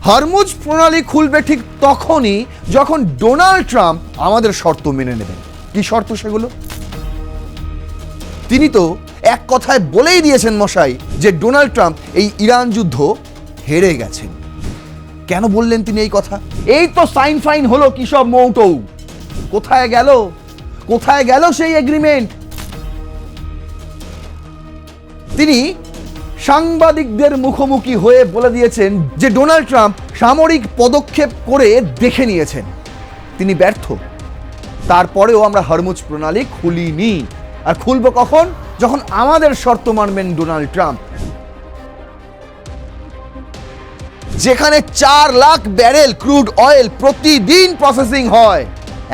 Hormuz প্রণালী খুলবে ঠিক তখনই যখন ডোনাল্ড ট্রাম্প আমাদের শর্ত মেনে নেবেন। কি শর্ত সেগুলো? তিনি তো এক কথায় বলেই দিয়েছেন মশাই যে ডোনাল্ড ট্রাম্প এই ইরান যুদ্ধ হেরে গেছেন। কেন বললেন তিনি এই কথা? এই তো সাইন ফাইন হলো কি সব মৌটৌ, কোথায় গেল কোথায় গেল সেই এগ্রিমেন্ট? তিনি সাংবাদিকদের মুখোমুখি হয়ে বলে দিয়েছেন যে ডোনাল্ড ট্রাম্প সামরিক পদক্ষেপ করে দেখে নিয়েছেন, তিনি ব্যর্থ। তারপরেও আমরা হরমুজ প্রণালী খুলিনি। আর খুলব কখন? যখন আমাদের শর্ত মানবেন ডোনাল্ড ট্রাম্প। যেখানে 4 লাখ ব্যারেল ক্রুড অয়েল প্রতিদিন প্রসেসিং হয়,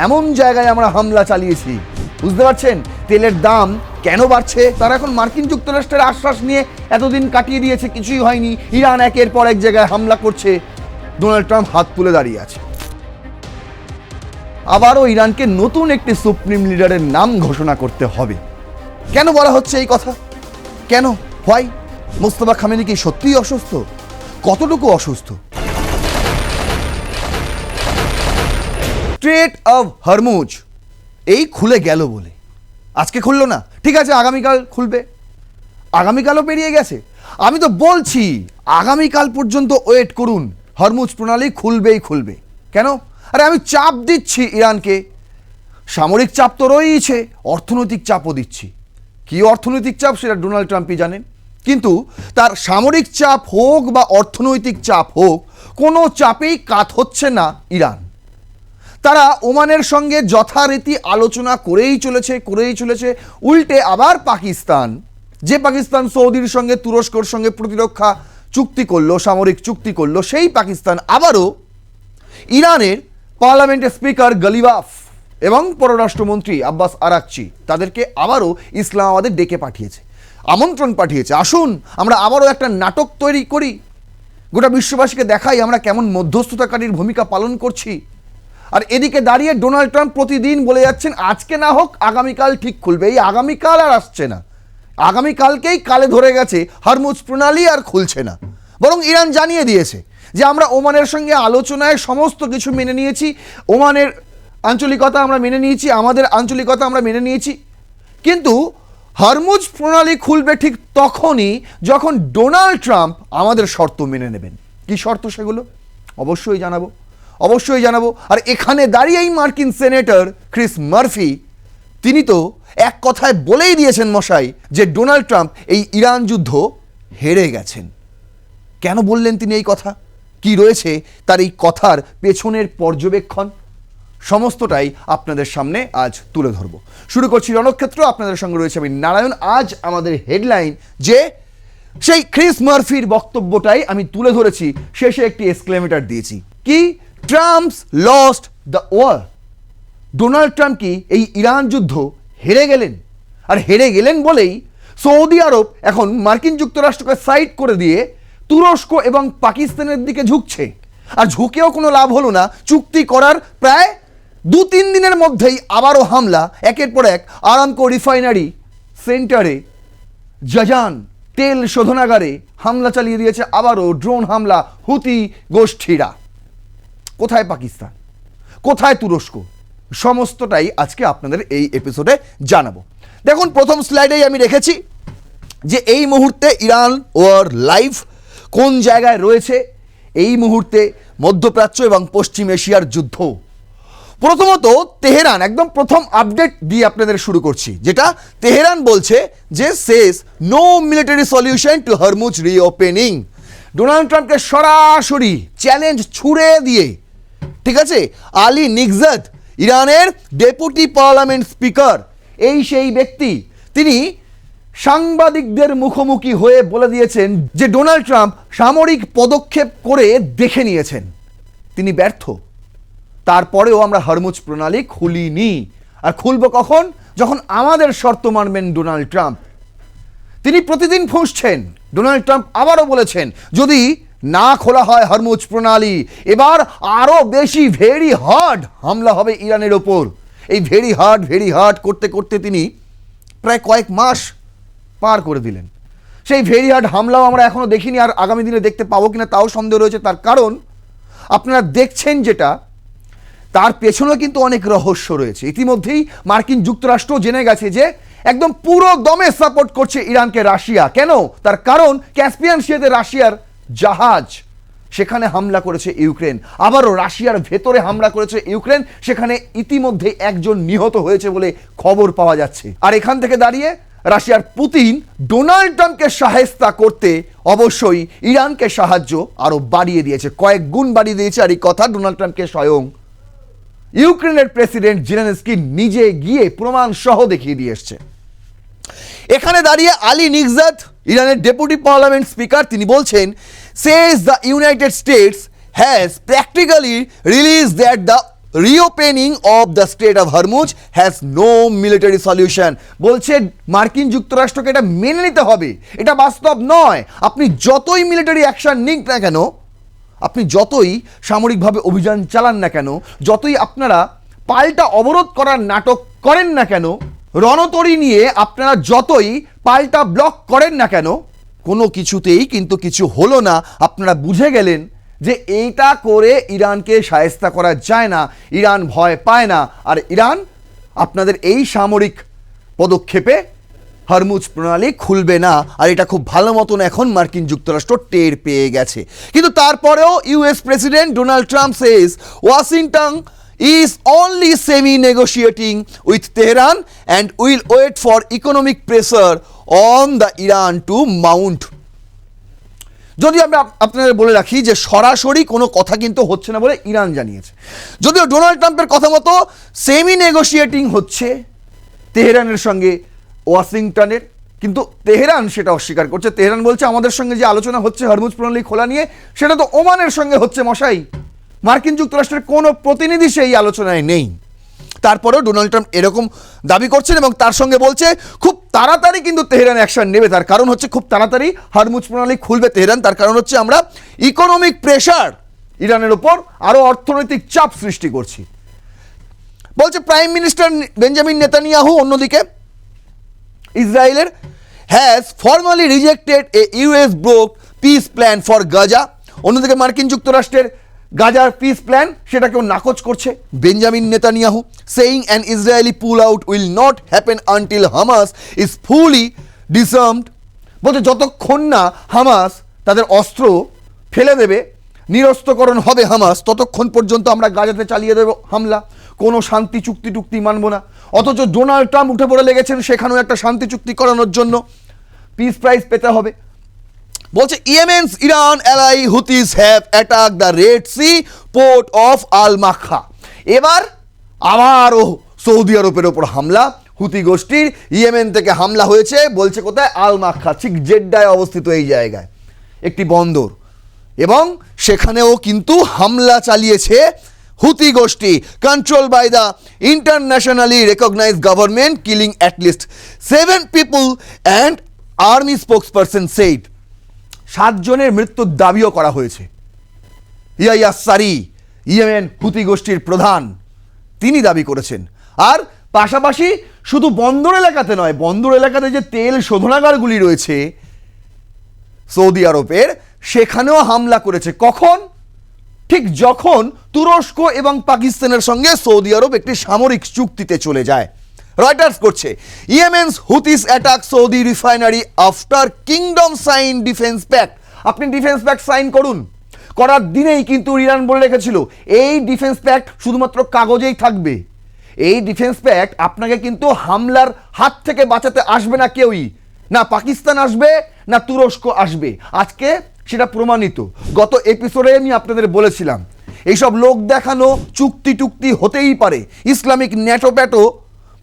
এমন জায়গায় আমরা হামলা চালিয়েছি। বুঝতে পারছেন তেলের দাম কেন বাড়ছে? তারা এখন মার্কিন যুক্তরাষ্ট্রের আশ্বাস নিয়ে এতদিন কাটিয়ে দিয়েছে, কিছুই হয়নি। ইরান একের পর এক জায়গায় হামলা করছে, ডোনাল্ড ট্রাম্প হাত তুলে দাঁড়িয়ে আছে। আবারও ইরানকে নতুন একটি সুপ্রিম লিডারের নাম ঘোষণা করতে হবে। কেন বলা হচ্ছে এই কথা? কেন? হোয়াই? মোস্তফা খামেনি কি সত্যিই অসুস্থ? কতটুকু অসুস্থ? স্ট্রেট অফ হরমুজ এই খুলে গেল বলে আজকে খুললো না, ঠিক আছে আগামীকাল খুলবে। আগামীকালও পেরিয়ে গেছে। আমি তো বলছি আগামীকাল পর্যন্ত ওয়েট করুন, হরমুজ প্রণালী খুলবেই খুলবে। কেন? আরে আমি চাপ দিচ্ছি ইরানকে, সামরিক চাপ তো রয়েছে, অর্থনৈতিক চাপও দিচ্ছি। কি অর্থনৈতিক চাপ সেটা ডোনাল্ড ট্রাম্পই জানেন। কিন্তু তার সামরিক চাপ হোক বা অর্থনৈতিক চাপ হোক, কোনো চাপেই কাত হচ্ছে না ইরান। তারা ওমানের সঙ্গে যথারীতি আলোচনা করেই চলেছে। উল্টে আবার পাকিস্তান, যে পাকিস্তান সৌদির সঙ্গে তুরস্কর সঙ্গে প্রতিরক্ষা চুক্তি করলো, সামরিক চুক্তি করলো, সেই পাকিস্তান আবারও ইরানের পার্লামেন্টের স্পিকার গালিবাফ এবং পররাষ্ট্রমন্ত্রী আব্বাস আরাকচি তাদেরকে আবারও ইসলামাবাদে ডেকে পাঠিয়েছে, আমন্ত্রণ পাঠিয়েছে। আসুন আমরা আবারও একটা নাটক তৈরি করি, গোটা বিশ্ববাসীকে দেখাই আমরা কেমন মধ্যস্থতাকারীর ভূমিকা পালন করছি। আর এদিকে দাঁড়িয়ে ডোনাল্ড ট্রাম্প প্রতিদিন বলে যাচ্ছেন আজকে না হোক আগামীকাল ঠিক খুলবে। এই আগামীকাল আর আসছে না, আগামীকালকেই কালে ধরে গেছে, হরমুজ প্রণালী আর খুলছে না। বরং ইরান জানিয়ে দিয়েছে যে আমরা ওমানের সঙ্গে আলোচনায় সমস্ত কিছু মেনে নিয়েছি, ওমানের আঞ্চলিকতা আমরা মেনে নিয়েছি, আমাদের আঞ্চলিকতা আমরা মেনে নিয়েছি। কিন্তু হরমুজ প্রণালী খুলবে ঠিক তখনই যখন ডোনাল্ড ট্রাম্প আমাদের শর্ত মেনে নেবেন। কি শর্ত সেগুলো? অবশ্যই জানাবো। আর এখানে দাঁড়িয়েই মার্কিন সেনেটর ক্রিস মার্ফি তিনি তো এক কথায় বলেই দিয়েছেন মশাই যে ডোনাল্ড ট্রাম্প এই ইরান যুদ্ধ হেরে গেছেন। কেন বললেন তিনি এই কথা? কি রয়েছে তার এই কথার পেছনের পর্যবেক্ষণ? সমস্তটাই আপনাদের সামনে আজ তুলে ধরব। শুরু করছি রণক্ষেত্র, আপনাদের সঙ্গে রয়েছে আমি নারায়ণ। আজ আমাদের হেডলাইন যে সেই ক্রিস মার্ফির বক্তব্যটাই আমি তুলে ধরেছি, শেষে একটি এক্সক্লেমেটর দিয়েছি। কি? Trump's lost the war. Donald Trump কি এই ইরান যুদ্ধ হেরে গেলেন? আর হেরে গেলেন বলেই সৌদি আরব এখন মার্কিন যুক্তরাষ্ট্রকে সাইড করে দিয়ে তুরস্ক এবং পাকিস্তানের দিকে ঝুঁকছে। আর ঝুঁকেও কোনো লাভ হলো না। চুক্তি করার প্রায় 2-3 দিনের মধ্যেই আবারও হামলা, একের পর এক আরামকো রিফাইনারি সেন্টারে, জাজান তেল শোধনাগারে হামলা চালিয়ে দিয়েছে। আবারও ড্রোন হামলা হুতি গোষ্ঠীরা। কোথায় পাকিস্তান, কোথায় তুরস্ক? সমস্তটাই আজকে আপনাদের এই এপিসোডে জানাবো। দেখুন প্রথম স্লাইডেই আমি রেখেছি যে এই মুহূর্তে ইরান ওর লাইভ কোন জায়গায় রয়েছে। এই মুহূর্তে মধ্যপ্রাচ্য এবং পশ্চিম এশিয়ার যুদ্ধ। প্রথমত তেহরান, একদম প্রথম আপডেট দিয়ে আপনাদের শুরু করছি, যেটা তেহরান বলছে যে says no military solution to Hormuz reopening. Donald ট্রাম্পকে সরাসরি চ্যালেঞ্জ ছুড়ে দিয়ে, ঠিক আছে, আলী নিকজাদ ইরানের ডেপুটি পার্লামেন্ট স্পিকার, এই সেই ব্যক্তি, তিনি সাংবাদিকদের মুখোমুখি হয়ে বলে দিয়েছেন যে ডোনাল্ড ট্রাম্প সামরিক পদক্ষেপ করে দেখে নিয়েছেন, তিনি ব্যর্থ। তারপরেও আমরা হরমুজ প্রণালী খুলিনি। আর খুলব কখন? যখন আমাদের শর্ত মানবেন ডোনাল্ড ট্রাম্প। তিনি প্রতিদিন ফুঁসছেন। ডোনাল্ড ট্রাম্প আবারও বলেছেন যদি না খোলা হয় হরমুজ প্রণালী, এবার আরও বেশি ভেরি হার্ড হামলা হবে ইরানের ওপর। এই ভেরি হার্ড করতে করতে তিনি প্রায় কয়েক মাস পার করে দিলেন। সেই ভেরি হার্ড হামলাও আমরা এখনও দেখিনি, আর আগামী দিনে দেখতে পাবো কিনা তাও সন্দেহ রয়েছে। তার কারণ আপনারা দেখছেন যেটা, তার পেছনে কিন্তু অনেক রহস্য রয়েছে। ইতিমধ্যেই মার্কিন যুক্তরাষ্ট্র জেনে গেছে যে একদম পুরো দমে সাপোর্ট করছে ইরানকে রাশিয়া। কেন? তার কারণ ক্যাসপিয়ান সিতে রাশিয়ার জাহাজ, সেখানে হামলা করেছে ইউক্রেন। আবারও রাশিয়ার ভেতরে হামলা করেছে ইউক্রেন, সেখানে ইতিমধ্যে একজন নিহত হয়েছে বলে খবর পাওয়া যাচ্ছে। আর এখান থেকে দাঁড়িয়ে রাশিয়ার পুতিন ডোনাল্ড ট্রাম্পকে সাহেস্তা করতে অবশ্যই ইরানকে সাহায্য আরও বাড়িয়ে দিয়েছে, কয়েক গুণ বাড়িয়ে দিয়েছে। আর এই কথা ডোনাল্ড ট্রাম্পকে স্বয়ং ইউক্রেনের প্রেসিডেন্ট জেলেনস্কি নিজে গিয়ে প্রমাণ সহ দেখিয়ে দিয়ে এসছে। এখানে দাঁড়িয়ে আলী নিকজাত, ইরানের ডেপুটি পার্লামেন্ট স্পিকার, তিনি বলছেন, says the United States has practically released that the reopening of the Strait of Hormuz has no military solution। বলছে মার্কিন যুক্তরাষ্ট্রকে এটা মেনে নিতে হবে, এটা বাস্তব নয়। আপনি যতই মিলিটারি অ্যাকশন নিন না কেন, আপনি যতই সামরিকভাবে অভিযান চালান না কেন, যতই আপনারা পাল্টা অবরোধ করার নাটক করেন না কেন, রণতরী নিয়ে আপনারা যতই পাল্টা ব্লক করেন না কেন, কোনো কিছুতেই কিন্তু কিছু হলো না। আপনারা বুঝে গেলেন যে এইটা করে ইরানকে শায়েস্তা করা যায় না, ইরান ভয় পায় না। আর ইরান আপনাদের এই সামরিক পদক্ষেপে হরমুজ প্রণালী খুলবে না। আর এটা খুব ভালো মতন এখন মার্কিন যুক্তরাষ্ট্র টের পেয়ে গেছে। কিন্তু তারপরেও US president Donald Trump Sage Washington is only semi-negotiating with Tehran and will wait for economic pressure on the Iran to mount। যদি আমি আপনাদের বলে রাখি যে সরাসরি কোনো কথা কিন্তু হচ্ছে না বলে ইরান জানিয়েছে। যদিও ডোনাল্ড ট্রাম্পের কথা মতো সেমি নেগোশিয়েটিং হচ্ছে তেহরানের সঙ্গে ওয়াশিংটনের, কিন্তু তেহরান সেটা অস্বীকার করছে। তেহরান বলছে আমাদের সঙ্গে যে আলোচনা হচ্ছে হরমুজ প্রণালী খোলা নিয়ে, সেটা তো ওমানের সঙ্গে হচ্ছে মশাই, মার্কিন যুক্তরাষ্ট্রের কোনো প্রতিনিধি সেই আলোচনায় নেই। তারপরেও ডোনাল্ড ট্রাম্প এরকম দাবি করছেন এবং তার সঙ্গে বলছে খুব তাড়াতাড়ি কিন্তু তেহরান অ্যাকশন নেবে। তার কারণ হচ্ছে খুব তাড়াতাড়ি হরমুজ প্রণালী খুলবে তেহরান। তার কারণ হচ্ছে আমরা ইকোনমিক প্রেশার ইরানের ওপর, আরও অর্থনৈতিক চাপ সৃষ্টি করছি বলছে প্রাইম মিনিস্টার বেঞ্জামিন নেতানিয়াহু। অন্যদিকে ইসরায়েলের has formally rejected a US broke peace plan for Gaza. অন্যদিকে মার্কিন যুক্তরাষ্ট্রের গাজার পিস প্ল্যান সেটাকেও নাকচ করছে Benjamin Netanyahu, saying an Israeli pull out will not happen until Hamas is fully disarmed. বলছে যতক্ষণ না হামাস তাদের অস্ত্র ফেলে দেবে, নিরস্ত্রকরণ হবে হামাস, ততক্ষণ পর্যন্ত আমরা গাজাতে চালিয়ে দেব হামলা, কোনো শান্তি চুক্তি মানব না। অথচ ডোনাল্ড ট্রাম্প উঠে পড়ে লেগেছেন সেখানেও একটা শান্তি চুক্তি করানোর জন্য, পিস প্রাইজ পেতে হবে। বলছে Yemen's Iran ally Houthis have attack the Red Sea port of al Makha. এবার আবারও সৌদি আরবের ওপর হামলা, হুতি গোষ্ঠীর ইয়েমেন থেকে হামলা হয়েছে। বলছে কোথায়? আল মাখা, ঠিক জেড্ডায় অবস্থিত এই জায়গায় একটি বন্দর, এবং সেখানেও কিন্তু হামলা চালিয়েছে হুতি গোষ্ঠী। Control by the internationally recognised government, killing at least 7 people and army spokesperson said. 7 জনের মৃত্যুর দাবিও করা হয়েছে। ইয়াইয়া সারি, ইয়েমেন হুতি গোষ্ঠীর প্রধান, তিনি দাবি করেছেন। আর পাশাপাশি শুধু বন্দর এলাকাতে নয়, বন্দর এলাকাতে যে তেল শোধনাগারগুলি রয়েছে সৌদি আরবের, সেখানেও হামলা করেছে। কখন? ঠিক যখন তুরস্ক এবং পাকিস্তানের সঙ্গে সৌদি আরব একটি সামরিক চুক্তিতে চলে যায়। রয়টার্স করছে Yemen's Houthis attack Saudi refinery after kingdom sign defence pact. আপনি ডিফেন্স প্যাক্ট সাইন করুন, করার দিনেই কিন্তু ইরান বলে রেখেছিল এই ডিফেন্স প্যাক্ট শুধুমাত্র কাগজেই থাকবে। এই ডিফেন্স প্যাক্ট আপনাকে কিন্তু হামলার হাত থেকে বাঁচাতে আসবে না কেউই, না পাকিস্তান আসবে না তুরস্ক আসবে। আজকে সেটা প্রমাণিত। গত এপিসোডে আমি আপনাদের বলেছিলাম এইসব লোক দেখানো চুক্তি হতেই পারে, ইসলামিক ন্যাটো প্যাটো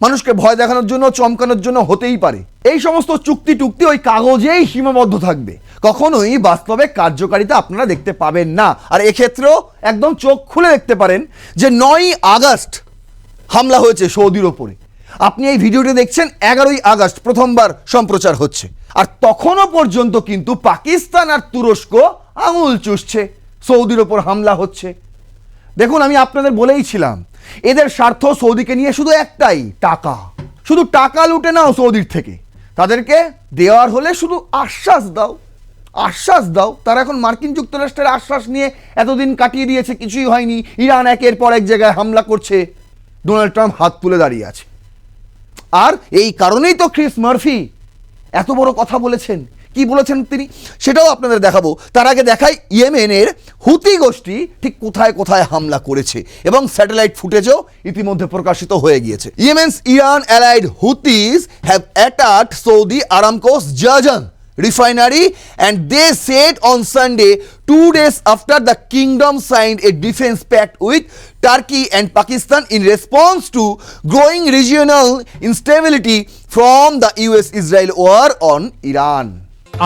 মানুষকে ভয় দেখানোর জন্য, চমকানোর জন্য হতেই পারে। এই সমস্ত চুক্তি ওই কাগজেই সীমাবদ্ধ থাকবে, কখনোই বাস্তবে কার্যকারিতা আপনারা দেখতে পাবেন না। আর এক্ষেত্রেও একদম চোখ খুলে দেখতে পারেন যে 9ই আগস্ট হামলা হয়েছে সৌদির ওপরে। আপনি এই ভিডিওটি দেখছেন 11ই আগস্ট প্রথমবার সম্প্রচার হচ্ছে, আর তখনও পর্যন্ত কিন্তু পাকিস্তান আর তুরস্ক আঙুল চুষছে, সৌদির ওপর হামলা হচ্ছে। দেখুন, আমি আপনাদের বলেইছিলাম এদের স্বার্থ সৌদিকে নিয়ে শুধু একটাই, টাকা। শুধু টাকা লুটে নাও সৌদির থেকে, তাদেরকে দেওয়ার হলে শুধু আশ্বাস দাও, আশ্বাস দাও। তারা এখন মার্কিন যুক্তরাষ্ট্রের আশ্বাস নিয়ে এতদিন কাটিয়ে দিয়েছে, কিছুই হয়নি, ইরান একের পর এক জায়গায় হামলা করছে, ডোনাল্ড ট্রাম্প হাত তুলে দাঁড়িয়ে আছে। আর এই কারণেই তো ক্রিস মার্ফি এত বড় কথা বলেছেন। কি বলেছেন তিনি সেটাও আপনাদের দেখাবো। তার আগে দেখাই ইয়েমেনের হুতি গোষ্ঠী ঠিক কোথায় কোথায় হামলা করেছে এবং স্যাটেলাইট ফুটেজও ইতিমধ্যে প্রকাশিত হয়ে গিয়েছে। Yemen's Iran allied Houthis have attacked Saudi Aramco's Jazan refinery, and they said on Sunday, 2 days after the kingdom signed a defense pact with Turkey and Pakistan in response to growing regional instability from the US-Israel war on Iran.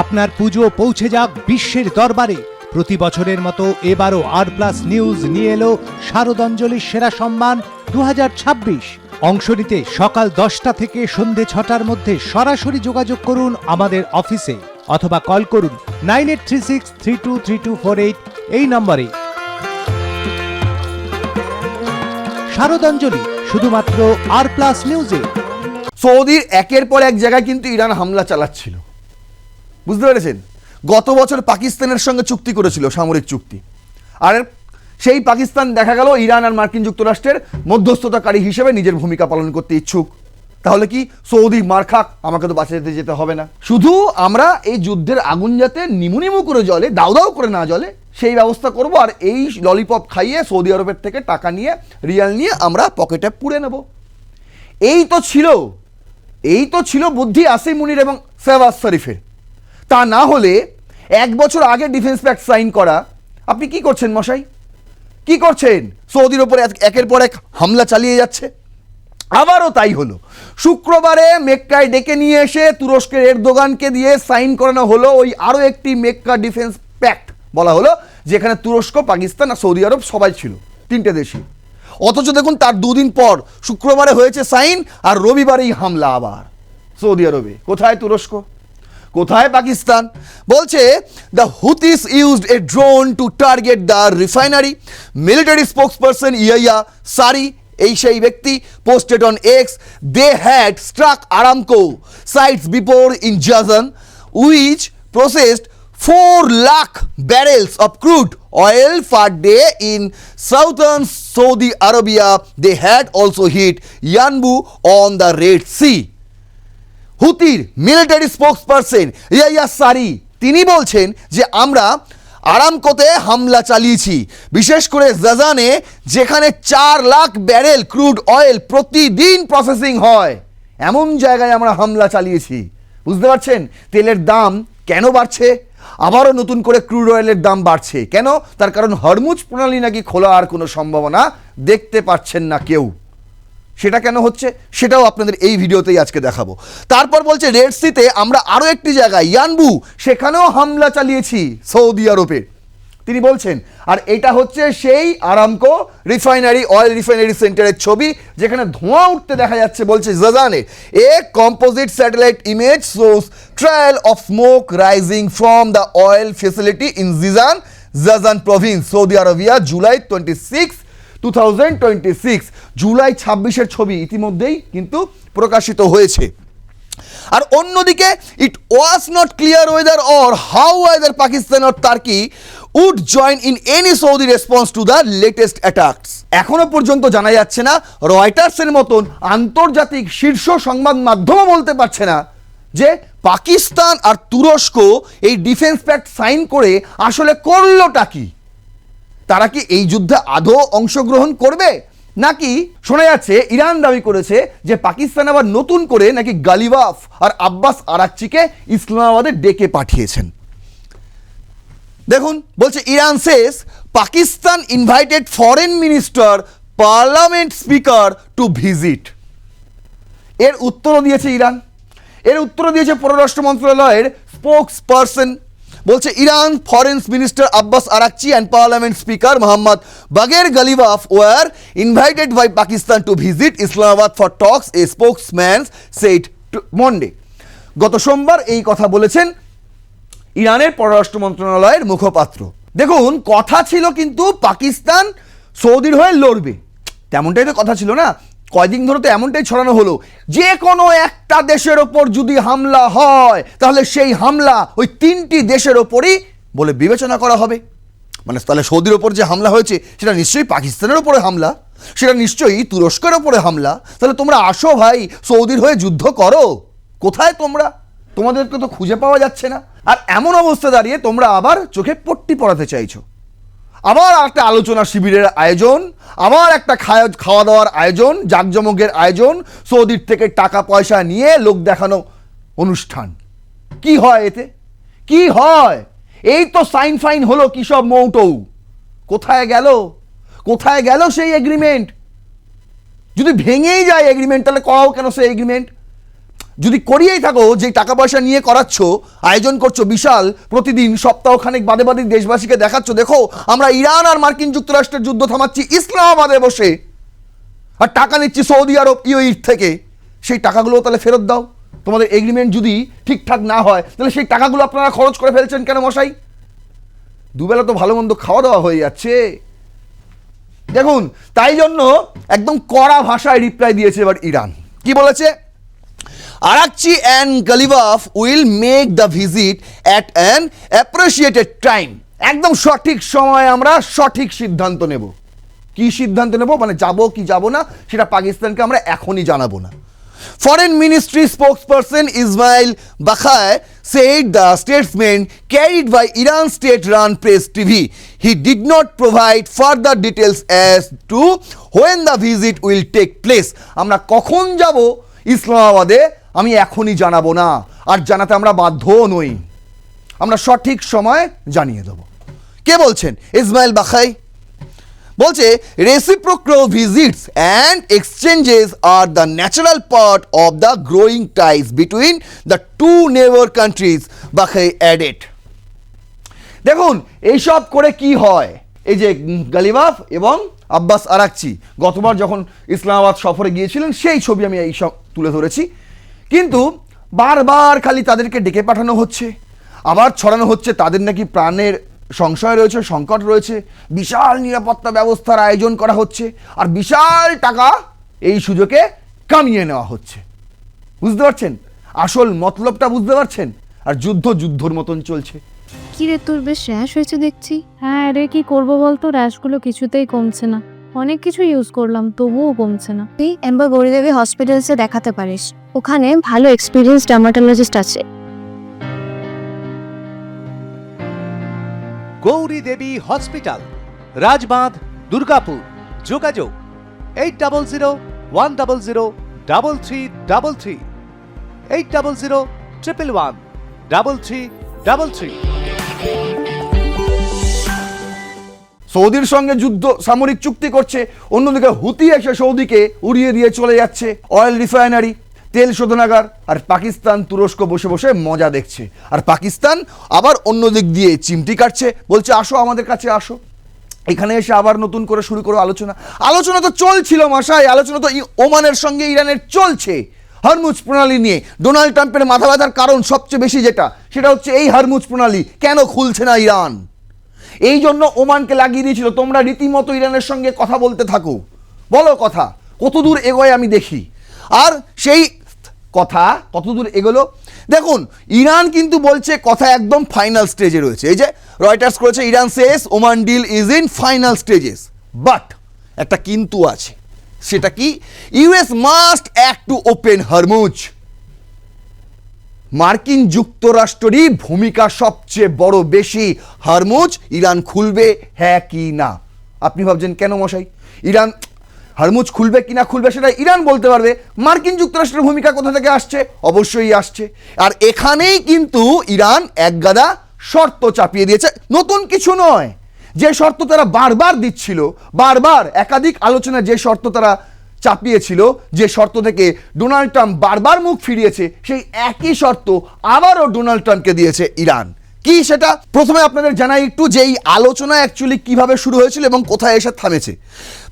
আপনার পুজো পৌঁছে যাক বিশ্বের দরবারে। প্রতি বছরের মতো এবারও আর+ news নিয়ে এলো শারদাঞ্জলির সেরা সম্মান 2026। অংশ নিতে সকাল 10টা থেকে সন্ধে 6টার মধ্যে সরাসরি যোগাযোগ করুন আমাদের অফিসে অথবা কল করুন 9836323248 এই নম্বরে। শারদাঞ্জলি শুধুমাত্র আর+ নিউজে। সৌদির একের পর এক জায়গায় কিন্তু ইরান হামলা চালাচ্ছিল, বুঝতে পেরেছেন। গত বছর পাকিস্তানের সঙ্গে চুক্তি করেছিল, সামরিক চুক্তি, আর সেই পাকিস্তান দেখা গেল ইরান আর মার্কিন যুক্তরাষ্ট্রের মধ্যস্থতাকারী হিসেবে নিজের ভূমিকা পালন করতে ইচ্ছুক। তাহলে কি সৌদি মার খাক, আমাকে তো বাঁচাতে যেতে হবে না, শুধু আমরা এই যুদ্ধের আগুন যাতে নিমু করে জ্বলে, দাউ দাউ করে না জ্বলে সেই ব্যবস্থা করব, আর এই ললিপপ খাইয়ে সৌদি আরবের থেকে টাকা নিয়ে, রিয়াল নিয়ে আমরা পকেটে পুড়ে নেব। এই তো ছিল বুদ্ধি আসিম মুনির এবং শেহবাজ শরীফের। তা না হলে 1 বছর আগে ডিফেন্স প্যাক্ট সাইন করা, আপনি কি করছেন মশাই, কি করছেন? সৌদির ওপরে একের পর এক হামলা চালিয়ে যাচ্ছে। আবারও তাই হলো, শুক্রবারে মেক্কায় ডেকে নিয়ে এসে তুরস্কের এরদোগানকে দিয়ে সাইন করানো হলো ওই আরও একটি মেক্কা ডিফেন্স প্যাক্ট বলা হলো, যেখানে তুরস্ক, পাকিস্তান আর সৌদি আরব সবাই ছিল, 3টে দেশই। অথচ দেখুন তার 2 দিন পর শুক্রবারে হয়েছে সাইন, আর রবিবারেই হামলা আবার সৌদি আরবে। কোথায় তুরস্ক, কোথায় পাকিস্তান? বলছে the Houthis used a drone to target the refinery. Military spokesperson Yahya Saree, এই সেই ব্যক্তি, posted on X, they had struck Aramco sites before in Jazan which processed 4 lakh barrels of crude oil per day in southern Saudi Arabia. They had also hit Yanbu on the Red Sea. হুতির military spokesperson Yahya Saree তিনি বলছেন যে আমরা আরামকোতে হামলা চালিয়েছি, বিশেষ করে জাজানে, যেখানে 4 লাখ ব্যারেল ক্রুড অয়েল প্রতিদিন প্রসেসিং হয়, এমন জায়গায় আমরা হামলা চালিয়েছি। বুঝতে পারছেন তেলের দাম কেন বাড়ছে? আবারও নতুন করে ক্রুড অয়েলের দাম বাড়ছে কেন? তার কারণ হরমুজ প্রণালী নাকি খোলা আর কোনো সম্ভাবনা দেখতে পাচ্ছেন না কেউ। সেটা কেন হচ্ছে সেটাও আপনাদের এই ভিডিওতেই আজকে দেখাবো। তারপর বলছে রেড সিতে আমরা আরও একটি জায়গায় ইয়ানবু, সেখানেও হামলা চালিয়েছি সৌদি আরবে, তিনি বলছেন। আর এটা হচ্ছে সেই আরামকো রিফাইনারি, অয়েল রিফাইনারি সেন্টারের ছবি, যেখানে ধোঁয়া উঠতে দেখা যাচ্ছে। বলছে জাজানে a composite satellite image shows trial of smoke rising from the oil facility in Jazan province, Saudi Arabia, July 26, 2026। July 26-এর ছবি ইতিমধ্যেই কিন্তু প্রকাশিত হয়েছে। আর অন্যদিকে it was not clear whether or how whether Pakistan or Turkey would join in any Saudi response to the latest attacks. এখনো পর্যন্ত জানা যাচ্ছে না, রয়টার্সের মতন আন্তর্জাতিক শীর্ষ সংবাদ মাধ্যমও বলতে পারছে না যে পাকিস্তান আর তুরস্ক এই ডিফেন্স প্যাক্ট সাইন করে আসলে করলোটা কি। তারা কি এই যুদ্ধে আদৌ অংশগ্রহণ করবে, নাকি শোনা যাচ্ছে ইরান দাবি করেছে যে পাকিস্তান আবার নতুন করে নাকি গালিবাফ আর আব্বাস আরাকচিকে ইসলামাবাদে ডেকে পাঠিয়েছেন। দেখুন বলছে Iran says Pakistan invited foreign minister, parliament speaker to visit. এর উত্তরও দিয়েছে ইরান, এর উত্তরও দিয়েছে পররাষ্ট্র মন্ত্রণালয়ের স্পোক্স পারসন। বলছে Iran foreign minister Abbas Araghchi and parliament speaker Mohammad Bagher Ghalibaf were invited by Pakistan to visit Islamabad for talks, a spokesman said Monday. গত সোমবার এই কথা বলেছেন ইরানের পররাষ্ট্র মন্ত্রণালয়ের মুখপাত্র। দেখুন কথা ছিল কিন্তু পাকিস্তান সৌদির হয়ে লড়বে, তেমনটাই তো কথা ছিল না। কয়দিন ধরে তো এমনটাই ছড়ানো হলো, যে কোনো একটা দেশের ওপর যদি হামলা হয় তাহলে সেই হামলা ওই 3টি দেশের ওপরই বলে বিবেচনা করা হবে। মানে তাহলে সৌদির ওপর যে হামলা হয়েছে সেটা নিশ্চয়ই পাকিস্তানের ওপরে হামলা, সেটা নিশ্চয়ই তুরস্কের ওপরে হামলা। তাহলে তোমরা আসো ভাই, সৌদির হয়ে যুদ্ধ করো। কোথায় তোমরা? তোমাদেরকে তো খুঁজে পাওয়া যাচ্ছে না। আর এমন অবস্থা দাঁড়িয়ে তোমরা আবার চোখে পট্টি পরাতে চাইছো, আবার একটা আলোচনা শিবিরের আয়োজন, আবার একটা খাওয়া দাওয়ার আয়োজন, জাঁকজমকের আয়োজন, সৌদির থেকে টাকা পয়সা নিয়ে লোক দেখানো অনুষ্ঠান। কি হয় এতে? কি হয়? এই তো সাইন ফাইন হলো কি সব মৌটৌ, কোথায় গেল? কোথায় গেল সেই এগ্রিমেন্ট? যদি ভেঙেই যায় এগ্রিমেন্ট তাহলে করাও কেন সেই এগ্রিমেন্ট? যদি করিয়েই থাকো, যে টাকা পয়সা নিয়ে করাচ্ছ, আয়োজন করছো বিশাল, প্রতিদিন সপ্তাহখানেক বাদে বাদে দেশবাসীকে দেখাচ্ছ, দেখো আমরা ইরান আর মার্কিন যুক্তরাষ্ট্রের যুদ্ধ থামাচ্ছি ইসলামাবাদে বসে, আর টাকা নিচ্ছি সৌদি আরব ইউএই থেকে, সেই টাকাগুলো তাহলে ফেরত দাও। তোমাদের এগ্রিমেন্ট যদি ঠিকঠাক না হয় তাহলে সেই টাকাগুলো আপনারা খরচ করে ফেলছেন কেন মশাই? দুবেলা তো ভালো মন্দ খাওয়া দাওয়া হয়ে যাচ্ছে। দেখুন, তাই জন্য একদম কড়া ভাষায় রিপ্লাই দিয়েছে এবার ইরান। কি বলেছে? Arakchi and Galibaf will make the visit at an appreciated time. একদম সঠিক সময়ে আমরা সঠিক সিদ্ধান্ত নেব। কি সিদ্ধান্ত নেব? মানে যাব কি যাব না সেটা পাকিস্তানকে আমরা এখনই জানাবো না। Foreign Ministry spokesperson Ismail Bakhai said the statement carried by Iran state-run press TV. He did not provide further details as to when the visit will take place. আমরা কখন যাব ইসলামাবাদে আমি এখনই জানাবো না, আর জানাতে আমরা বাধ্যও নই, আমরা সঠিক সময় জানিয়ে দেব। কে বলছেন? ইসমাইল বাখাই বলছে, reciprocal visits and exchanges are the natural part of the growing ties between the two neighbor countries, বাখাই added. দেখুন এইসব করে কি হয়, এই যে গালিবাফ এবং আব্বাস আরাকচি গতবার যখন ইসলামাবাদ সফরে গিয়েছিলেন সেই ছবি আমি এই সব তুলে ধরেছি, কিন্তু বারবার খালি তাদেরকে ডেকে পাঠানো হচ্ছে, আবার ছড়ানো হচ্ছে তাদের নাকি প্রাণের সংশয় রয়েছে, সংকট রয়েছে, বিশাল নিরাপত্তা ব্যবস্থার আয়োজন করা হচ্ছে, আর বিশাল টাকা এই সুযোগে কামিয়ে নেওয়া হচ্ছে। বুঝতে পারছেন আসল মতলবটা? বুঝতে পারছেন? আর যুদ্ধ যুদ্ধর মতন চলছে। কি রে, তোর বেশ র্যাশ হয়েছে দেখছি। হ্যাঁ রে, কি করবো বলতো, র্যাশগুলো কিছুতেই কমছে না। অনেক কিছু ইউজ করলাম তবুও কমছে না। তুই এম্বার গৌরীদেবী হসপিটালসে দেখাতে পারিস, ওখানে ভালো এক্সপিরিয়েন্স ডার্মাটোলজিস্ট আছে। গৌরী দেবী হসপিটাল, রাজবাঁধ, দুর্গাপুর। যোগাযোগ 8001003333, 8001113333। সৌদির সঙ্গে যুদ্ধ সামরিক চুক্তি করছে, অন্যদিকে হুতি এসে সৌদিকে উড়িয়ে দিয়ে চলে যাচ্ছে অয়েল রিফাইনারি, তেল শোধনাগার, আর পাকিস্তান তুরস্ক বসে বসে মজা দেখছে। আর পাকিস্তান আবার অন্য দিক দিয়ে চিমটি কাটছে, বলছে আসো আমাদের কাছে আসো, এখানে এসে আবার নতুন করে শুরু করো আলোচনা। আলোচনা তো চলছিল মশাই, আলোচনা তো ওমানের সঙ্গে ইরানের চলছে হরমুজ প্রণালী নিয়ে। ডোনাল্ড ট্রাম্পের মাথা ব্যথার কারণ সবচেয়ে বেশি যেটা, সেটা হচ্ছে এই হরমুজ প্রণালী কেন খুলছে না ইরান। এই জন্য ওমানকে লাগিয়ে দিয়েছিল, তোমরা রীতিমতো ইরানের সঙ্গে কথা বলতে থাকো, বলো কথা কতদূর এগোয় আমি দেখি। আর সেই কথা কতদূর এগোলো দেখুন, ইরান কিন্তু বলছে কথা একদম ফাইনাল স্টেজে রয়েছে। এই যে রয়টার্স করেছে, Iran says Oman deal is in final stages, but একটা কিন্তু আছে। সেটা কি? US must act to open Hormuz. মার্কিন যুক্তরাষ্ট্রেরই ভূমিকা সবচেয়ে বড় বেশি। হরমুজ ইরান খুলবে হ্যাঁ কি না? আপনি ভাবছেন কেন মশাই ইরান হরমুজ খুলবে কি না খুলবে সেটা ইরান বলতে পারবে, মার্কিন যুক্তরাষ্ট্রের ভূমিকা কোথা থেকে আসছে? অবশ্যই আসছে। আর এখানেই কিন্তু ইরান একগাদা শর্ত চাপিয়ে দিয়েছে, নতুন কিছু নয়। যে শর্ত তারা বারবার দিচ্ছিল, বারবার একাধিক আলোচনা যে শর্ত তারা চাপিয়েছিল, যে শর্ত থেকে ডোনাল্ড ট্রাম্প বারবার মুখ ফিরিয়েছে, সেই একই শর্ত আবারও ডোনাল্ড ট্রাম্পকে দিয়েছে ইরান। কি সেটা প্রথমে আপনাদের জানাই একটু, যে এই আলোচনা অ্যাকচুয়ালি কিভাবে শুরু হয়েছিল এবং কোথায় এসে থামেছে।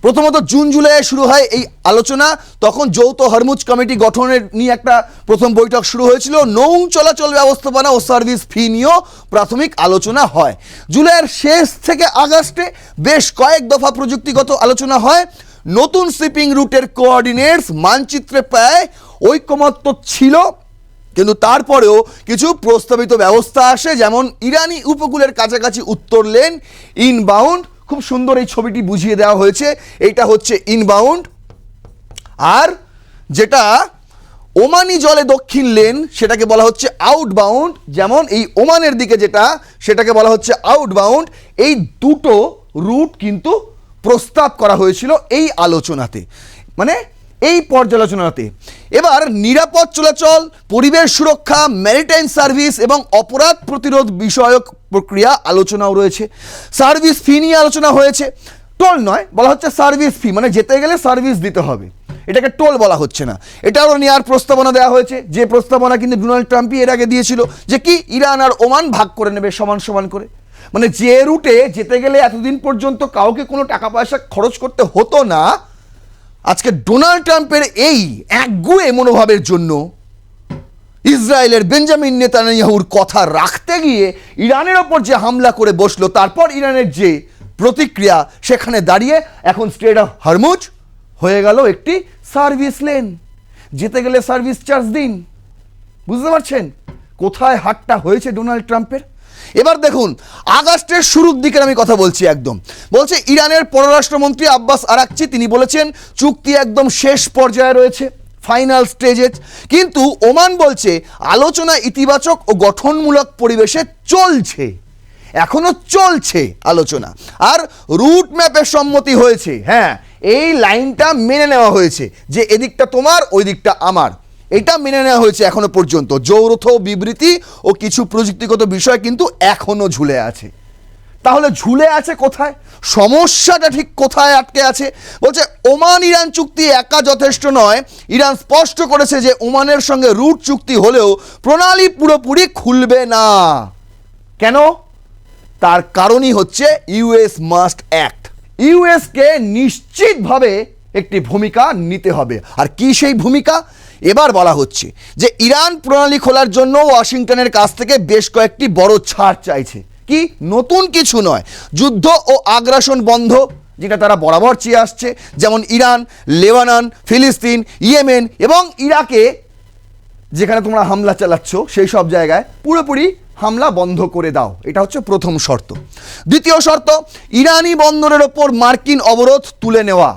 প্রথমত জুন জুলাইয়ে শুরু হয় এই আলোচনা, তখন যৌথ হরমুজ কমিটি গঠনের নিয়ে একটা প্রথম বৈঠক শুরু হয়েছিল। নৌ চলাচল ব্যবস্থাপনা ও সার্ভিস ফি নিয়েও প্রাথমিক আলোচনা হয়। জুলাইয়ের শেষ থেকে আগস্টে বেশ কয়েক দফা প্রযুক্তিগত আলোচনা হয়। নতুন শিপিং রুটের কোঅর্ডিনেটস মানচিত্রে প্রায় ঐকমত্য ছিল, কিন্তু তারপরেও কিছু প্রস্তাবিত ব্যবস্থা আসে, যেমন ইরানি উপকূলের কাছাকাছি উত্তর লেন ইনবাউন্ড। খুব সুন্দর এই ছবিটি বুঝিয়ে দেওয়া হয়েছে, এইটা হচ্ছে ইনবাউন্ড, আর যেটা ওমানি জলে দক্ষিণ লেন সেটাকে বলা হচ্ছে আউটবাউন্ড। যেমন এই ওমানের দিকে যেটা, সেটাকে বলা হচ্ছে আউটবাউন্ড। এই দুটো রুট কিন্তু প্রস্তাব করা হয়েছিল এই আলোচনাতে, মানে এই পর্যালোচনাতে। এবার নিরাপদ চলাচল, পরিবেশ সুরক্ষা, ম্যারিটাইম সার্ভিস এবং অপরাধ প্রতিরোধ বিষয়ক প্রক্রিয়া আলোচনাও রয়েছে। সার্ভিস ফি নিয়ে আলোচনা হয়েছে, টোল নয়, বলা হচ্ছে সার্ভিস ফি, মানে যেতে গেলে সার্ভিস দিতে হবে, এটাকে টোল বলা হচ্ছে না। এটাও নেওয়ার প্রস্তাবনা দেওয়া হয়েছে, যে প্রস্তাবনা কিন্তু ডোনাল্ড ট্রাম্পই এর আগে দিয়েছিল, যে কি ইরান আর ওমান ভাগ করে নেবে সমান সমান করে। মানে যে রুটে যেতে গেলে এতদিন পর্যন্ত কাউকে কোনো টাকা পয়সা খরচ করতে হতো না, আজকে ডোনাল্ড ট্রাম্পের এই একগুঁয়ে মনোভাবের জন্য ইসরায়েলের বেঞ্জামিন নেতানিয়াহুর কথা রাখতে গিয়ে ইরানের ওপর যে হামলা করে বসলো, তারপর ইরানের যে প্রতিক্রিয়া, সেখানে দাঁড়িয়ে এখন স্ট্রেট অফ হরমুজ হয়ে গেল একটি সার্ভিস লেন। যেতে গেলে সার্ভিস চার্জ দিন। বুঝতে পারছেন কোথায় হাতটা হয়েছে ডোনাল্ড ট্রাম্পের? এবার দেখুন, আগস্টের শুরুর দিকের আমি কথা বলছি একদম, বলছে ইরানের পররাষ্ট্রমন্ত্রী আব্বাস আরাকচি, তিনি বলেছেন চুক্তি একদম শেষ পর্যায়ে রয়েছে, ফাইনাল স্টেজে। কিন্তু ওমান বলছে আলোচনা ইতিবাচক ও গঠনমূলক পরিবেশে চলছে, এখনো চলছে আলোচনা। আর রুট ম্যাপের সম্মতি হয়েছে, হ্যাঁ এই লাইনটা মেনে নেওয়া হয়েছে যে এদিকটা তোমার ওই দিকটা আমার, এটা মেনে নেওয়া হয়েছে এখনো পর্যন্ত। যৌথ বিবৃতি ও কিছু প্রযুক্তিগত বিষয় কিন্তু এখনো ঝুলে আছে। তাহলে ঝুলে আছে কোথায়? সমস্যাটা ঠিক কোথায় আটকে আছে? বলছে ওমান ইরান চুক্তি একা যথেষ্ট নয়। ইরান স্পষ্ট করেছে যে ওমানের সঙ্গে রুট চুক্তি হলেও প্রণালী পুরোপুরি খুলবে না। কেন? তার কারণই হচ্ছে ইউএস মাস্ট অ্যাক্ট। ইউএসকে নিশ্চিতভাবে একটি ভূমিকা নিতে হবে। আর কি সেই ভূমিকা? এবার বলা হচ্ছে যে ইরান প্রণালী খোলার জন্য ওয়াশিংটনের কাছ থেকে বেশ কয়েকটি বড় ছাড় চাইছে। কি? নতুন কিছু নয়, যুদ্ধ ও আগ্রাসন বন্ধ, যেটা তারা বরাবর চেয়ে আসছে, যেমন ইরান, লেবানন, ফিলিস্তিন, ইয়েমেন এবং ইরাকে যেখানে তোমরা হামলা চালাচ্ছ সেই সব জায়গায় পুরোপুরি হামলা বন্ধ করে দাও, এটা হচ্ছে প্রথম শর্ত। দ্বিতীয় শর্ত, ইরানি বন্দরের ওপর মার্কিন অবরোধ তুলে নেওয়া।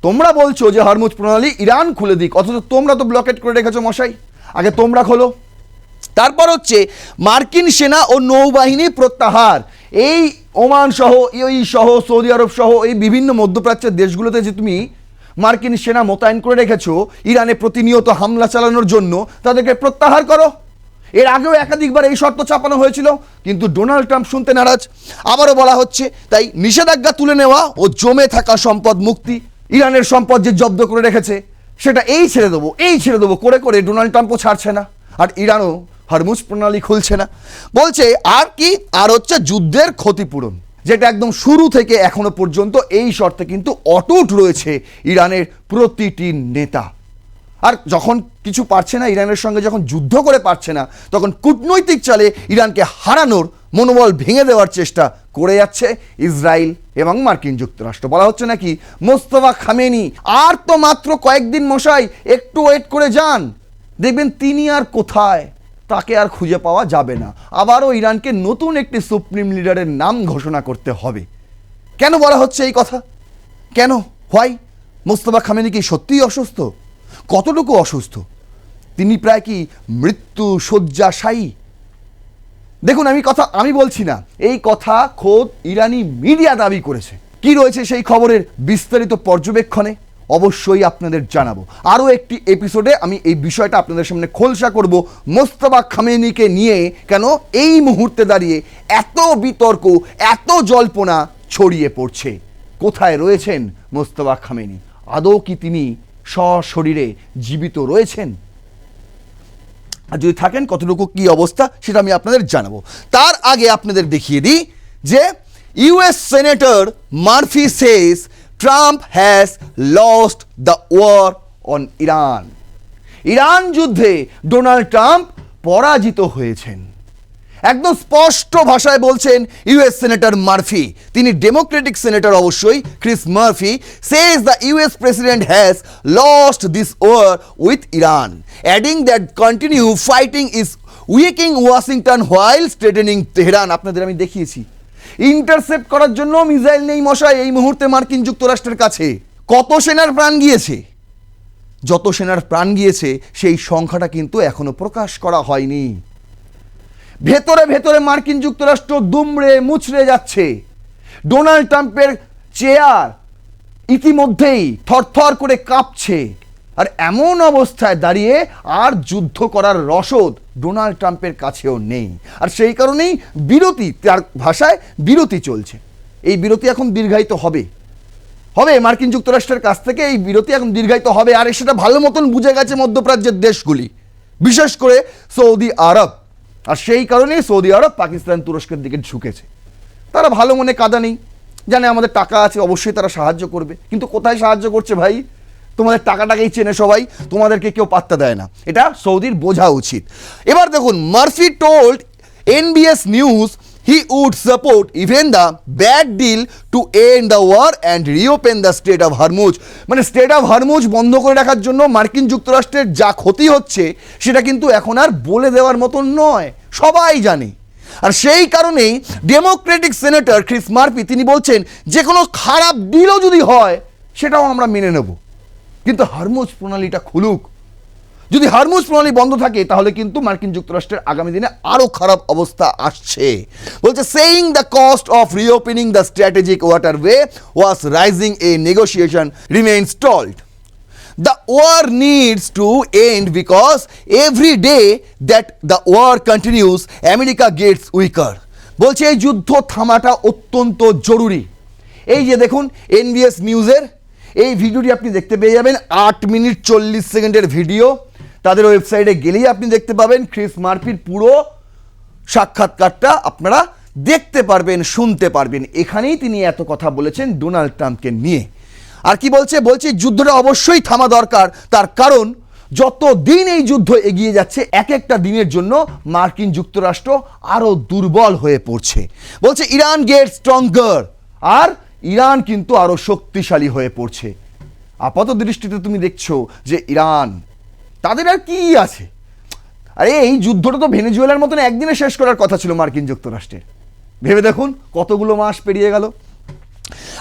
তোমরা বলছো যে হরমুজ প্রণালী ইরান খুলে দিক, অথচ তোমরা তো ব্লকেট করে রেখেছো মশাই, আগে তোমরা খোলো। তারপর হচ্ছে মার্কিন সেনা ও নৌবাহিনী প্রত্যাহার। এই ওমান সহ, ইউএই সহ, সৌদি আরব সহ এই বিভিন্ন মধ্যপ্রাচ্যের দেশগুলোতে যে তুমি মার্কিন সেনা মোতায়েন করে রেখেছো ইরানে প্রতিনিয়ত হামলা চালানোর জন্য, তাদেরকে প্রত্যাহার করো। এর আগেও একাধিকবার এই শর্ত চাপানো হয়েছিল, কিন্তু ডোনাল্ড ট্রাম্প শুনতে নারাজ। আবারও বলা হচ্ছে তাই নিষেধাজ্ঞা তুলে নেওয়া ও জমে থাকা সম্পদ মুক্তি। ইরানের সম্পদ যে জব্দ করে রেখেছে সেটা এই ছেড়ে দেবো করে করে ডোনাল্ড ট্রাম্পও ছাড়ছে না, আর ইরানও হরমুজ প্রণালী খুলছে না। বলছে আর কি? আর হচ্ছে যুদ্ধের ক্ষতিপূরণ, যেটা একদম শুরু থেকে এখনো পর্যন্ত এই শর্তে কিন্তু অটুট রয়েছে ইরানের প্রতিটি নেতা। আর যখন কিছু পারছে না, ইরানের সঙ্গে যখন যুদ্ধ করে পারছে না, তখন কূটনৈতিক চালে ইরানকে হারানোর মনোবল ভেঙে দেওয়ার চেষ্টা করে যাচ্ছে ইসরায়েল এবং মার্কিন যুক্তরাষ্ট্র। বলা হচ্ছে নাকি মোস্তফা খামেনি আর তো মাত্র কয়েকদিন মশাই, একটু ওয়েট করে যান, দেখবেন তিনি আর কোথায়, তাকে আর খুঁজে পাওয়া যাবে না। আবারও ইরানকে নতুন একটি সুপ্রিম লিডারের নাম ঘোষণা করতে হবে। কেন বলা হচ্ছে এই কথা? কেন? হোয়াই? মোস্তফা খামেনি কি সত্যিই অসুস্থ? কতটুকু অসুস্থ? তিনি প্রায় কি মৃত্যু শয্যাশায়ী? দেখুন, আমি বলছি না, এই কথা খোদ ইরানি মিডিয়া দাবি করেছে। কি রয়েছে সেই খবরের বিস্তারিত পর্যবেক্ষণে অবশ্যই আপনাদের জানাবো। আরও একটি এপিসোডে আমি এই বিষয়টা আপনাদের সামনে খোলসা করব, মোস্তফা খামেনিকে নিয়ে কেন এই মুহূর্তে দাঁড়িয়ে এত বিতর্ক, এত জল্পনা ছড়িয়ে পড়ছে। কোথায় রয়েছেন মোস্তফা খামেনি? আদৌ কি তিনি সশরীরে জীবিত রয়েছেন? আর যদি থাকেন কতটুকু কি অবস্থা সেটা আমি আপনাদের জানাবো। তার আগে আপনাদের দেখিয়ে দিই যে US senator Murphy says Trump has lost the war on Iran. Iran যুদ্ধে ডোনাল্ড ট্রাম্প পরাজিত হয়েছেন। একদম স্পষ্ট ভাষায় বলছেন ইউএস সেনেটর মার্ফি, তিনি ডেমোক্রেটিক সেনেটর অবশ্যই, Chris Murphy says the US president has lost this war with Iran, adding that continue fighting is weakening Washington while strengthening Tehran. আপনাদের আমি দেখিয়েছি ইন্টারসেপ্ট করার জন্য মিসাইল নেই মশাই এই মুহূর্তে মার্কিন যুক্তরাষ্ট্রের কাছে। কত সেনার প্রাণ গিয়েছে, যত সেনার প্রাণ গিয়েছে সেই সংখ্যাটা কিন্তু এখনো প্রকাশ করা হয়নি। ভেতরে ভেতরে মার্কিন যুক্তরাষ্ট্র দুমড়ে মুচড়ে যাচ্ছে। ডোনাল্ড ট্রাম্পের চেয়ার ইতিমধ্যেই থরথর করে কাঁপছে। আর এমন অবস্থায় দাঁড়িয়ে আর যুদ্ধ করার রসদ ডোনাল্ড ট্রাম্পের কাছেও নেই। আর সেই কারণেই বিরতি, তার ভাষায় বিরতি চলছে। এই বিরতি এখন দীর্ঘায়িত হবে, মার্কিন যুক্তরাষ্ট্রের কাছ থেকে এই বিরতি এখন দীর্ঘায়িত হবে। আর সেটা ভালো মতন বুঝে গেছে মধ্যপ্রাচ্যের দেশগুলি, বিশেষ করে সৌদি আরব। আর সেই কারণেই সৌদি আরব পাকিস্তান তুরস্কের দিকে ঝুঁকেছে। তারা ভালো মনে কাদা নেই, জানে আমাদের টাকা আছে, অবশ্যই তারা সাহায্য করবে। কিন্তু কোথায় সাহায্য করছে ভাই? তোমাদের টাকাটাকেই চেনে সবাই, তোমাদেরকে কেউ পাত্তা দেয় না, এটা সৌদির বোঝা উচিত। এবার দেখুন, Murphy told NBS news he would support even the bad deal to end the war and reopen the Strait of Hormuz. মানে স্ট্রেট অফ হরমুজ বন্ধ করে রাখার জন্য মার্কিন যুক্তরাষ্ট্রের যা ক্ষতি হচ্ছে সেটা কিন্তু এখন আর বলে দেওয়ার মতন নয়, সবাই জানে। আর সেই কারণেই ডেমোক্রেটিক সেনেটর ক্রিস মার্ফি তিনি বলছেন যে কোনো খারাপ ডিলও যদি হয় সেটাও আমরা মেনে নেব, কিন্তু হরমুজ প্রণালীটা খুলুক। যদি হরমুজ প্রণালী বন্ধ থাকে তাহলে কিন্তু মার্কিন যুক্তরাষ্ট্রের আগামী দিনে আরও খারাপ অবস্থা আসছে। বলছে saying the cost of reopening the strategic waterway was rising, a negotiation remains stalled. The war needs to end because every day that the war continues, America gets weaker. বলছে এই যুদ্ধ থামাটা অত্যন্ত জরুরি। এই যে দেখুন NBS নিউজের এই ভিডিওটি আপনি দেখতে পেয়ে যাবেন, 8 মিনিট 40 সেকেন্ডের ভিডিও। তাদের ওয়েবসাইটে গেলেই আপনি দেখতে পাবেন ক্রিস মার্ফির পুরো সাক্ষাৎকারটা আপনারা দেখতে পারবেন, শুনতে পারবেন। এখানেই তিনি এত কথা বলেছেন ডোনাল্ড ট্রাম্পকে নিয়ে। আর কি বলছে? বলছে যুদ্ধটা অবশ্যই থামা দরকার, তার কারণ যত দিন এই যুদ্ধ এগিয়ে যাচ্ছে এক একটা দিনের জন্য মার্কিন যুক্তরাষ্ট্র আরও দুর্বল হয়ে পড়ছে। বলছে ইরান গেট স্ট্রঙ্গার, আর ইরান কিন্তু আরও শক্তিশালী হয়ে পড়ছে। আপাত দৃষ্টিতে তুমি দেখছো যে ইরান তাদের আর কি আছে? আরে এই যুদ্ধটা তো ভেনেজুয়েলার মতন একদিনে শেষ করার কথা ছিল মার্কিন যুক্তরাষ্ট্রের। ভেবে দেখুন কতগুলো মাস পেরিয়ে গেল।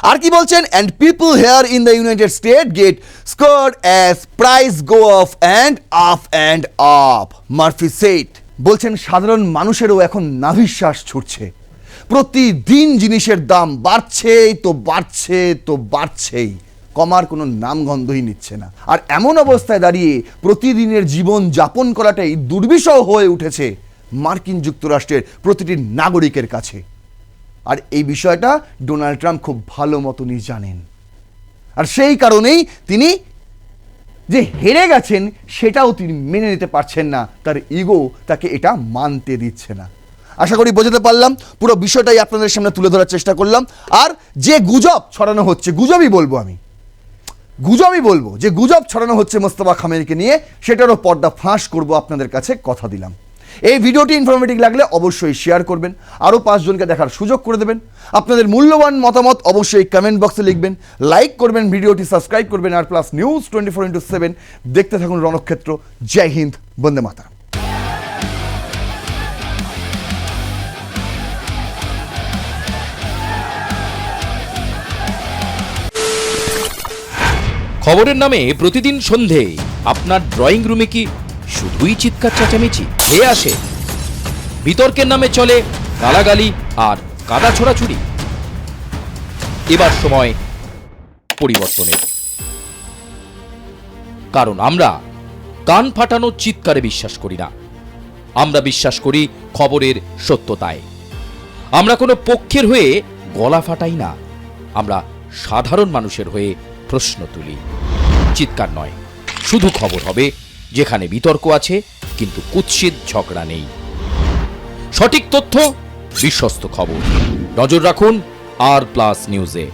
আর কি বলছেন? And people here in the United State get scared as price go off and up, Murphy said. বলছেন সাধারণ মানুষেরও এখন নাভিশ্বাস ছুটছে, প্রতিদিন জিনিসের দাম বাড়ছেই তো বাড়ছেই, কমার কোনো নামগন্ধই নিচ্ছে না। আর এমন অবস্থায় দাঁড়িয়ে প্রতিদিনের জীবন যাপন করাটাই দুর্বিষহ হয়ে উঠেছে মার্কিন যুক্তরাষ্ট্রের প্রতিটি নাগরিকের কাছে। আর এই বিষয়টা ডোনাল্ড ট্রাম্প খুব ভালো মতনই জানেন। আর সেই কারণেই তিনি যে হেরে গেছেন সেটাও তিনি মেনে নিতে পারছেন না, তার ইগো তাকে এটা মানতে দিচ্ছে না। আশা করি বোঝাতে পারলাম, পুরো বিষয়টাই আপনাদের সামনে তুলে ধরার চেষ্টা করলাম। আর যে গুজব ছড়ানো হচ্ছে, গুজবই বলবো যে গুজব ছড়ানো হচ্ছে মোস্তফা খামেনিকে নিয়ে, সেটারও পর্দা ফাঁস করব আপনাদের কাছে, কথা দিলাম। এই ভিডিওটি ইনফরমেটিভ লাগলে অবশ্যই শেয়ার করবেন, আরও 5 জনকে দেখার সুযোগ করে দেবেন। আপনাদের মূল্যবান মতামত অবশ্যই কমেন্ট বক্সে লিখবেন, লাইক করবেন, ভিডিওটি সাবস্ক্রাইব করবেন। আর প্লাস নিউজ 24x7 দেখতে থাকুন রণক্ষেত্র। জয় হিন্দ, বন্দে মাতরম। খবরের নামে প্রতিদিন সন্ধে আপনার ড্রয়িং রুমে কি শুধুই চিৎকার চেঁচামেচি হয়ে আসে? বিতর্কের নামে চলে গালাগালি আর কাদা ছোড়াছুড়ি। এবার সময় পরিবর্তনের, কারণ আমরা কান ফাটানো চিৎকারে বিশ্বাস করি না, আমরা বিশ্বাস করি খবরের সত্যতায়। আমরা কোনো পক্ষের হয়ে গলা ফাটাই না, আমরা সাধারণ মানুষের হয়ে প্রশ্ন তুলি। চিৎকার নয়, শুধু খবর হবে যেখানে বিতর্ক আছে কিন্তু কুৎসিত ঝগড়া নেই। সঠিক তথ্য, বিশ্বস্ত খবর। নজর রাখুন আর প্লাস নিউজে।